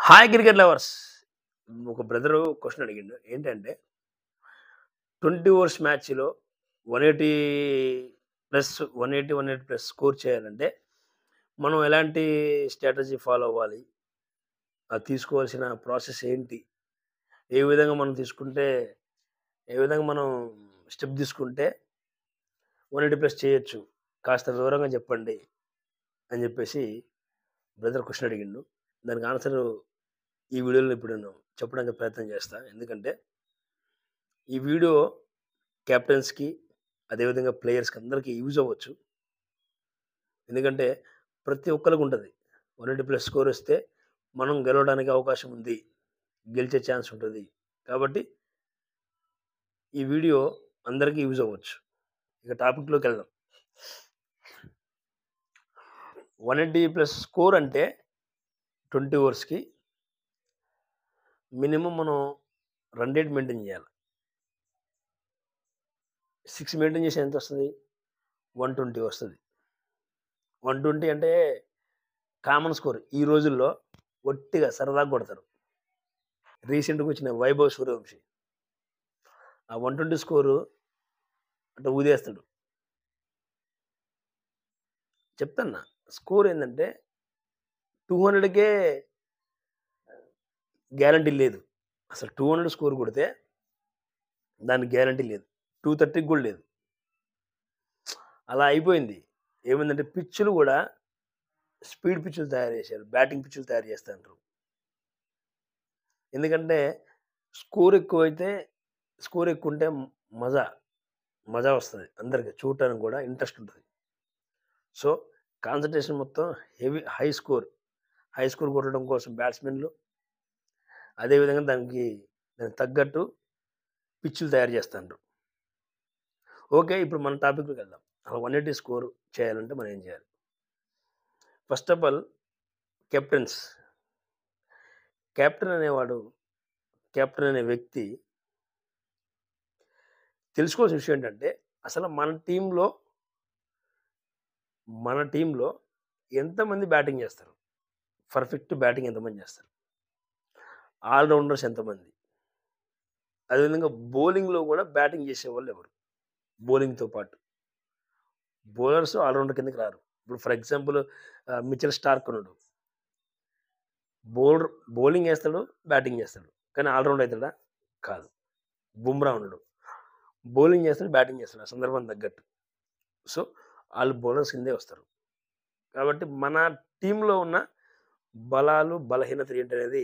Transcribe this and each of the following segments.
Hi cricket lovers. ఒక brother question అడిగిండు. ఏంటంటే 20 ఓవర్స్ మ్యాచ్‌లో 180 ప్లస్ 180, 180 ప్లస్ స్కోర్ చేయాలంటే మనం ఎలాంటి స్ట్రాటజీ ఫాలో అవ్వాలి? అది తీసుకోవాల్సిన ప్రాసెస్ ఏంటి? ఏ విధంగా మనం తీసుకుంటే ఏ విధంగా మనం స్టెప్ తీసుకుంటే 180 ప్లస్ చేయొచ్చు? కాస్త వివరంగా చెప్పండి అని చెప్పేసి బ్రదర్ క్వెషన్ అడిగిండు. దానికి ఆన్సరు ఈ వీడియోలో ఇప్పుడు నేను చెప్పడానికి ప్రయత్నం చేస్తా. ఎందుకంటే ఈ వీడియో కెప్టెన్స్‌కి, అదేవిధంగా ప్లేయర్స్‌కి అందరికి యూజ్ అవ్వచ్చు. ఎందుకంటే ప్రతి ఒక్కళ్ళకి ఉంటది. 180 ప్లస్ స్కోర్ వస్తే మనం గెలవడానికి అవకాశం ఉంది. గెలిచే ఛాన్స్ ఉంటది. కాబట్టి ఈ వీడియో అందరికి యూజ్ అవ్వచ్చు. ఇక టాపిక్‌లోకెళ్దాం. 180 ప్లస్ స్కోర్ అంటే 20 ఓవర్స్‌కి మినిమమ్ మనం రన్ రేట్ మెయింటైన్ చేయాలి. 6 మెయింటైన్ చేస్తే ఎంతొస్తది? 120 వస్తది. 120 అంటే కామన్ స్కోర్. ఈ రోజుల్లో ఒట్టిగా సరదాగా కొడతారు. రీసెంట్‌గా వచ్చిన 'వైభవ్ సూర్యవంశి' ఆ 120 స్కోరు అంటే ఊదేస్తాడు. చెప్తన్నా. స్కోర్ ఏందంటే 200కే గ్యారంటీ లేదు. అసలు 200 స్కోర్ కొడితే దానికి గ్యారంటీ లేదు. 230కి గూడా లేదు. అలా అయిపోయింది. ఏమైందంటే పిచ్‌లు గూడా స్పీడ్ పిచ్‌లు తయారు చేశారు. బ్యాటింగ్ పిచ్‌లు తయారు చేస్తండ్రు. ఎందుకంటే స్కోర్ ఎక్కువైతే స్కోర్ ఎక్కువుంటే మజా, మజా వస్తది. అందరికి చూడటానికి గూడా ఇంట్రెస్ట్ ఉంటది. సో, కాన్సంట్రేషన్ మొత్తం హై స్కోర్ కొట్టడం కోసం బ్యాట్స్‌మెన్‌లు అదే విధంగా దానికి తగ్గట్టు పిచ్‌లు తయారు చేస్తాండ్రు. ఓకే. ఇప్పుడు మన టాపిక్‌లోకెళ్దాం. అలా 180 స్కోర్ చేయాలంటే మనం ఏం చేయాలి? First of all captains. Captain అనేవాడు కెప్టెన్ అనే వ్యక్తి తెలుసుకోవాల్సిన విషయం ఏంటంటే, అసలు మన టీమ్‌లో ఎంతమంది బ్యాటింగ్ చేస్తారు? పర్ఫెక్ట్ బ్యాటింగ్ ఎంతమంది చేస్తారు? ఆల్ రౌండర్స్ ఎంతమంది? అదేవిధంగా బౌలింగ్‌లో గూడా బ్యాటింగ్ చేసేవాళ్ళెవరు? బౌలింగ్‌తో పాటు. బౌలర్స్ ఆల్ రౌండర్ కిందకి రారు. ఇప్పుడు ఫర్ ఎగ్జాంపుల్ మిచెల్ స్టార్క్ ఉన్నాడు. బౌలర్ బౌలింగ్ ఏస్తాడు, బ్యాటింగ్ చేస్తాడు. కానీ ఆల్ రౌండ్ అయితాడా? కాదు. బుమ్రా ఉన్నాడు. బౌలింగ్ చేస్తాడు, బ్యాటింగ్ చేస్తాడు. ఆ సందర్భానికి తగ్గట్టు. సో, ఆళ్ళు బౌలర్స్ కిందే వస్తారు. కాబట్టి మన టీమ్‌లో ఉన్న బలాలు, బలహీనతలు ఏంటనేది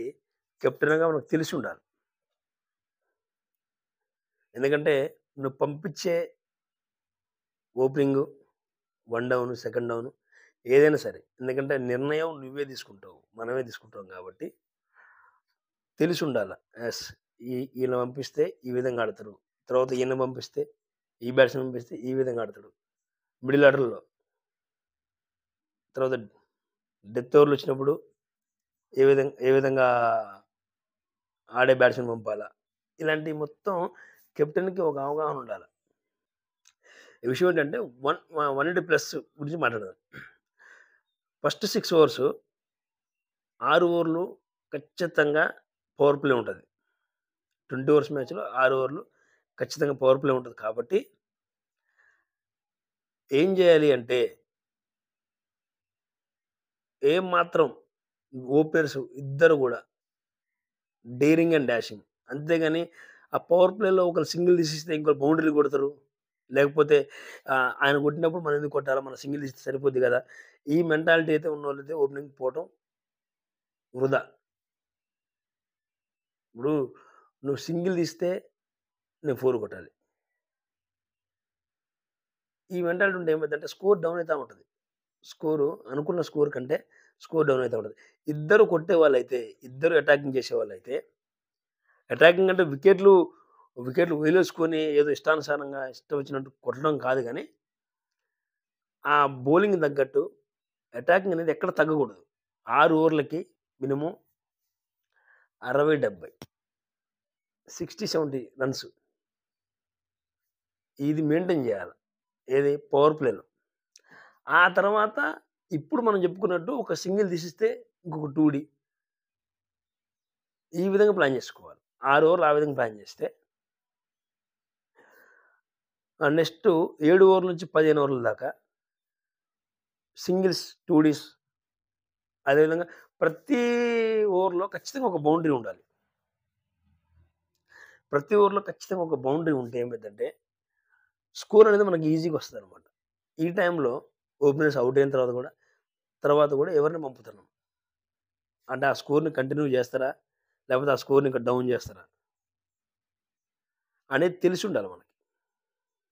కెప్టెన్‌గా మనకు తెలిసుండాలి. ఎందుకంటే నువ్వు పంపించే opening, one down, second down ఏదైనా సరే. ఎందుకంటే నిర్ణయం నువ్వే తీసుకుంటావు. మనమే తీసుకుంటాం కాబట్టి తెలిసుండాల. యెస్. ఈయన పంపిస్తే ఈ విధంగా ఆడతారు. తర్వాత ఈయన పంపిస్తే ఈ బ్యాట్స్‌మెన్ పంపిస్తే ఈ విధంగా ఆడతాడు. మిడిల్ ఆర్డర్‌లో. తర్వాత డెత్ ఓవర్‌లొచ్చినప్పుడు ఏ విధంగా ఆడే బ్యాట్స్‌మెన్ పంపాలా? ఇలాంటివి మొత్తం కెప్టెన్‌కి ఒక అవగాహన ఉండాల. ఈ విషయం ఏంటంటే 180 ప్లస్ గురించి మాట్లాడదాం. ఫస్ట్ 6 ఓవర్స్ 6 ఓవర్లు ఖచ్చితంగా పవర్ ప్లే ఉంటది. 20 ఓవర్స్ మ్యాచ్‌లో 6 ఓవర్లు ఖచ్చితంగా పవర్ ప్లే ఉంటది కాబట్టి ఏం జేయాలి అంటే ఏమాత్రం ఓపెనర్స్ ఇద్దరు గూడా డేరింగ్ అండ్ డాషింగ్. అంతేగాని ఆ పవర్ ప్లేలో ఒకళ్ళు సింగిల్ తీసిస్తే ఇంకోళ్ళు బౌండరీలు కొడతారు. లేకపోతే ఆయన కొట్టినప్పుడు మనం ఎందుకు కొట్టాలా? మనం సింగిల్ తీస్తే సరిపోద్ది గదా! ఈ మెంటాలిటీ అయితే ఉన్నోళ్ళైతే ఓపెనింగ్‌కి పోవటం వృధా. ఇప్పుడు నువ్వు సింగిల్ తీస్తే నేను 4 కొట్టాలి. ఈ మెంటాలిటీ ఉంటే ఏమైద్దంటే స్కోర్ డౌన్ అయితా ఉంటది. అనుకున్న స్కోర్ కంటే స్కోర్ డౌన్ అయితా ఉంటది. ఇద్దరు కొట్టేవాళ్ళైతే, ఇద్దరు అటాకింగ్ చేసేవాళ్ళైతే అటాకింగ్ అంటే వికెట్లు వదిలేసుకొని ఏదో ఇష్టానుసారంగా ఇష్టం వచ్చినట్టు కొట్టడం కాదు గానీ, ఆ బౌలింగ్‌కి తగ్గట్టు అటాకింగ్ అనేది ఎక్కడ తగ్గకూడదు. 6 ఓవర్లకి మినిమమ్ 60, 70, 60, 70 రన్స్ ఇది మెయింటైన్ జేయాల. ఏది పవర్ ప్లేలో. ఆ తర్వాత ఇప్పుడు మనం చెప్పుకున్నట్టు ఒక సింగిల్ తీసిస్తే ఇంకొక 2 డీ. ఈ విధంగా ప్లాన్ చేసుకోవాలి. 6 ఓవర్లు ఆ విధంగా ప్లాన్ చేస్తే నెక్స్ట్ 7 ఓవర్ల నుంచి 15 ఓవర్ల దాకా సింగిల్స్, 2 డీస్ అదేవిధంగా ప్రతి ఓవర్‌లో ఖచ్చితంగా ఒక బౌండరీ ఉండాలి. ప్రతి ఓవర్‌లో ఖచ్చితంగా ఒక బౌండరీ ఉంటే ఏమైద్దంటే స్కోర్ అనేది మనకి ఈజీగా వస్తదనమాట. ఈ టైంలో ఓపెనర్స్ ఔట్ అయిన తర్వాత కూడా ఎవరిని పంపుతున్నాం? అంటే ఆ స్కోర్‌ని కంటిన్యూ చేస్తారా? లేకపోతే ఆ స్కోర్‌ని ఇంకా డౌన్ చేస్తారా? అనేది తెలిసుండాలి మనకి.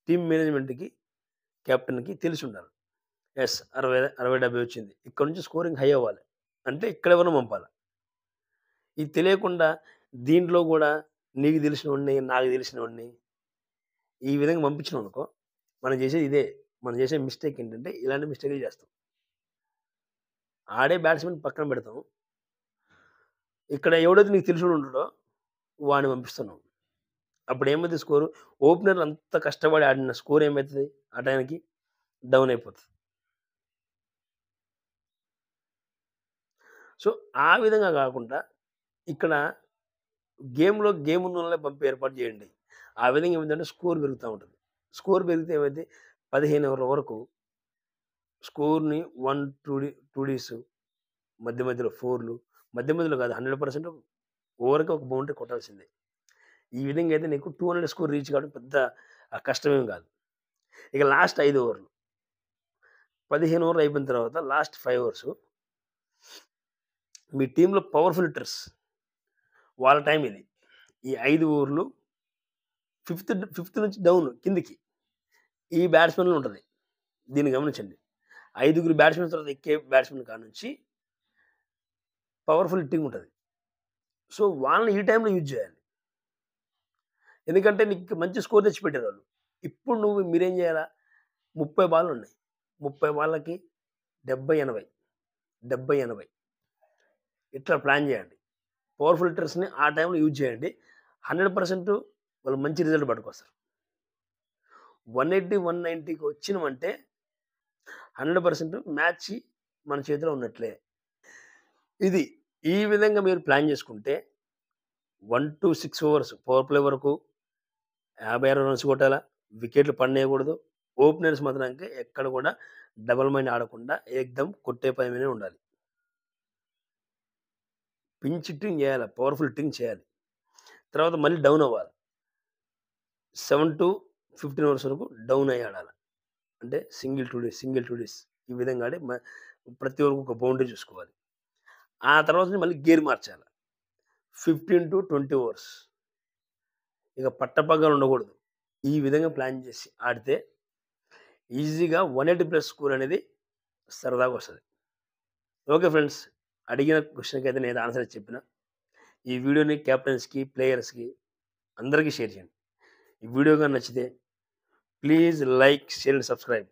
టీమ్ మేనేజ్‌మెంట్‌కి, కెప్టెన్‌కి తెలిసుండాలి. యెస్. 60, 70 వచ్చింది. ఇక్కడ నుంచి స్కోరింగ్ హై అవ్వాలి. అంటే ఇక్కడ ఎవరినో పంపాల. ఇది తెలియకుండా దీంట్లో గూడా నీకు తెలిసినోడిని, నాకు తెలిసినోడిని ఈ విధంగా పంపించినామనుకో, మనం చేసేది ఇదే. మనం చేసే మిస్టేక్ ఏంటంటే ఇలాంటి మిస్టేకులు చేస్తాం. ఆడే బ్యాట్స్‌మెన్ పక్కన పెడతాం. ఇక్కడ ఎవడైతే నీకు తెలిసినోడు ఉంటాడో వాడిని పంపిస్తున్నాం. అప్పుడేమైద్ది స్కోరు? ఓపెనర్లు అంత కష్టపడి ఆడిన స్కోర్ ఏమైతది? ఆ టైంకి డౌన్ అయిపోతది. సో, ఆ విధంగా గాకుండా ఇక్కడ గేమ్ ఉన్నోళ్ళనే పంపి ఏర్పాటు చేయండి. ఆ విధంగా ఏమైందంటే స్కోర్ పెరుగుతా ఉంటది. స్కోర్ పెరిగితే ఏమైద్ది 15 ఓవర్ల వరకు స్కోర్‌ని 1, 2 డీస్ మధ్య మధ్యలో 4లు మధ్య మధ్యలో కాదు 100% ఓవర్‌కి ఒక బౌండరీ కొట్టాల్సిందే. ఈ విధంగా అయితే నీకు 200 స్కోర్ రీచ్ కావడం పెద్ద కష్టమేం కాదు. ఇక లాస్ట్ 5 ఓవర్లు 15 ఓవర్లు అయిపోయిన తర్వాత లాస్ట్ 5 ఓవర్స్ మీ టీమ్‌లో పవర్‌ఫుల్ హిట్టర్స్ వాళ్ళ టైం ఇది. ఈ 5 ఓవర్లు ఫిఫ్త్ నుంచి డౌన్ కిందకి ఈ బ్యాట్స్‌మెన్‌లో ఉంటది. దీన్ని గమనించండి. 5గురు బ్యాట్స్‌మెన్ తర్వాత ఎక్కే బ్యాట్స్‌మెన్ కాడ్నుంచి పవర్‌ఫుల్ హిట్టింగ్ ఉంటది. సో, వాళ్ళని ఈ టైంలో యూజ్ చేయాలి. ఎందుకంటే నీకు మంచి స్కోర్ తెచ్చిపెట్టారాళ్ళు. ఇప్పుడు మీరేం చేయాలా? 30 బాల్లున్నాయి. 30 బాళ్ళకి 70, 80, 70, 80 ఇట్లా ప్లాన్ చేయండి. పవర్‌ఫుల్ హిట్టర్స్‌ని ఆ టైంలో యూజ్ చేయండి. 100% వాళ్ళు మంచి రిజల్ట్ పట్టుకొస్తారు. 180, 190కి వచ్చినమంటే 100% మ్యాచ్ మన చేతిలో ఉన్నట్లే. ఇది ఈ విధంగా మీరు ప్లాన్ చేసుకుంటే 1-6 ఓవర్స్ పవర్ ప్లే వరకు 50, 60 రన్స్ కొట్టాలా. వికెట్లు పడనేయకూడదు. ఓపెనర్స్ మాత్రానికి ఎక్కడ కూడా డబుల్ మైండ్ ఆడకుండా ఏకదం కొట్టే పని మీదనే ఉండాలి. పించ్ హిట్టింగ్ చేయాలి. పవర్‌ఫుల్ హిట్టింగ్ చేయాలి. తర్వాత మళ్ళీ డౌన్ అవ్వాలి. 7-15 ఓవర్స్ వరకు డౌన్ అయ్యి ఆడాల. అంటే సింగిల్ 2 డేస్ ఈ విధంగా ఆడి ప్రతి ఓవర్‌కి ఒక బౌండరీ చూసుకోవాలి. ఆ తర్వాత నుంచి మళ్ళీ గేర్ మార్చాల. 15-20 ఓవర్స్. ఇక పట్టపగ్గాలు ఉండకూడదు. ఈ విధంగా ప్లాన్ చేసి ఆడితే ఈజీగా 180+ స్కోర్ అనేది సరదాగా వస్తది. Okay friends. అడిగిన క్వెషన్‌కైతే నేను ఆన్సర్ చెప్పిన. ఈ వీడియోని కెప్టెన్స్‌కి, ప్లేయర్స్‌కి అందరికి షేర్ చేయండి. ఈ వీడియో గాని నచ్చితే please like, share and subscribe.